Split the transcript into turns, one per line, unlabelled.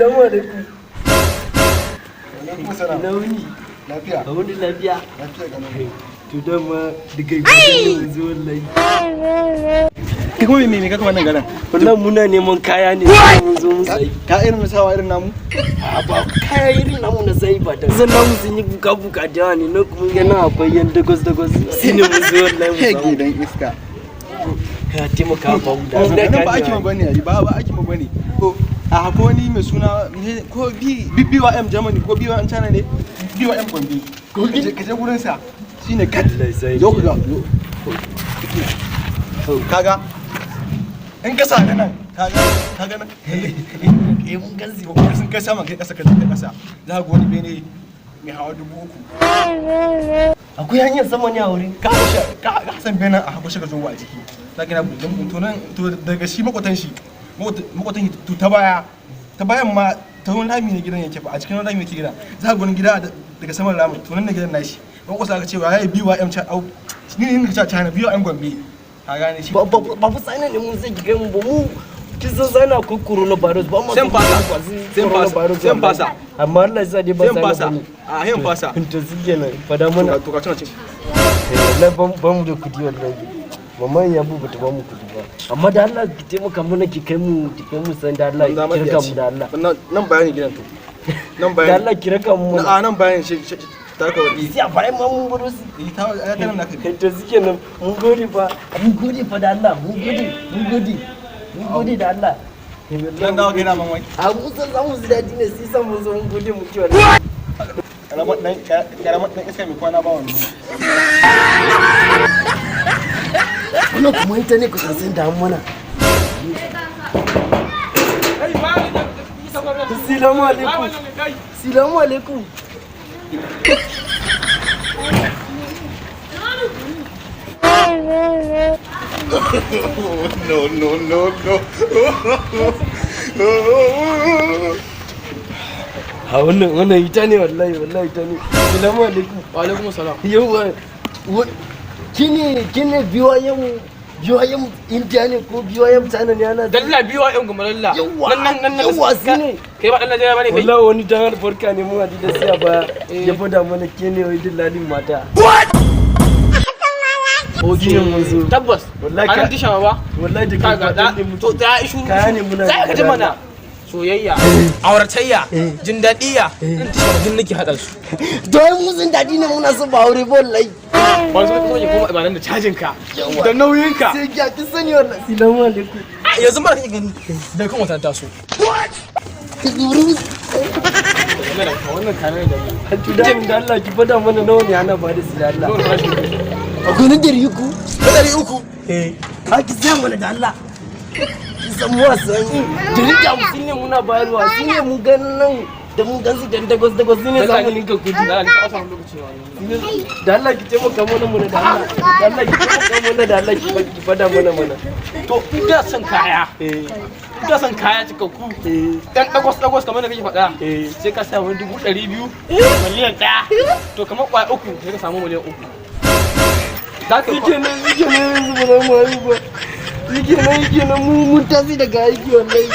Assalamu alaikum.
Ina wuni?
Lafiya. A wuni lafiya.
Lafiya ga nan.
To dama daga gidan zo wallahi.
Kai kuma me kaka wannan garan?
Wallahi muna neman kaya ne mun zo mu sai.
Ka irin sawa irin namu?
Ba kaya irin namu na sai ba da. Zan namu sun yi buka da yawa ne na kuma ga nan akwai yan dagos. Shine mun zo wallahi mu samu.
Gidan iska.
Ya taimaka ba mu da.
Nan ba ake ma bane yayi ba ake ma bane. Ko a hako wani mai suna ko BYM Germany ko BYM China ne BYM Gombe. Ko ka je gurin sa shine kat. Yo ku ga. Kaga in ka sa nan kaga nan mun ganzi ko sun kai sama kai kasa za ka wani bene mai hawa 3000.
Akwai hanyar sama ne a wurin.
Ka san bene a hako shiga zuwa a ciki. Za ka na to daga shi makwatan shi to ta bayan ma ta wani rami ne gidan yake ba a cikin rami yake gidan za ka wani gida daga saman ramin to nan ne gidan nashi ban kusa ka cewa yayi BYM ni ka China BYM Gombe ka gane shi
ba fa sai ne mun sai kai mu ba mu kin san sai na ko coronavirus ba mu
sai fasa
amma Allah ya sa dai ba sai
a hen fasa
to suke nan fada mana
to ka tuna cin
wallahi ba mu da kudi wallahi mamman ya bu bata ba mu kudi ba amma da Allah ki taimaka mana ki kai mu san da Allah ki raka mu da Allah
nan bayani gidan to nan bayani
da Allah ki raka mu
nan bayani shi ta ka wadi
sai a bayan ma mun baro su
ta ya kana naka
kai to suke nan mun gode fa da Allah mun gode da Allah
dan dawo gina man wai
a mu san zamu ji dadi ne sai san mun zo mun gode mu ki wallahi
karamat dan iska mai kwana ba wannan
wannan kuma ita ne ku san da mana Assalamu alaikum ha wannan ita ne wallahi ita ne. Assalamu alaikum.
Wa alaikum assalam.
Yawa kine BYM India ne ko BYM China ne ana
dalla BYM kuma dalla nan
yawa sine
kai ba dalla jaya bane kai
wallahi wani dan albarka ne mun hadi da siya ba ya fada mana kene wai dillalin mata Oji mun zo
tabbas
wallahi
an disha ba
wallahi da
kaga to ta ishu
kaya ne muna
sai ka ji mana soyayya auratayya jin dadiya din nake hada su
to ai mu jin dadi ne muna so ba aure wallahi
ba so ko kuma ibanan da cajin ka da nauyin ka
sai ya ki sani wallahi assalamu alaikum
yanzu mara kake gani da kan wata taso wannan kana da mu
da Allah ki fada mana nawa ne ana ba da su da Allah akwai na 300 ha ki sai mana da Allah samuwa san jirgin mutum ne muna bayarwa shi ne mun ganin nan da mun gansu da dagos ne za mu ninka kudi
da Allah ka samu lokaci
da Allah ki taimaka mana da Allah da Allah ki taimaka mana da Allah ki fada mana
to ina son kaya ina son kaya cikakku dan dagos kamar da kake faɗa sai ka sa wani 200 miliyan 1 to kamar kwaya 3 sai ka samu miliyan 3 da ka
yake nan mun tasi daga aiki wallahi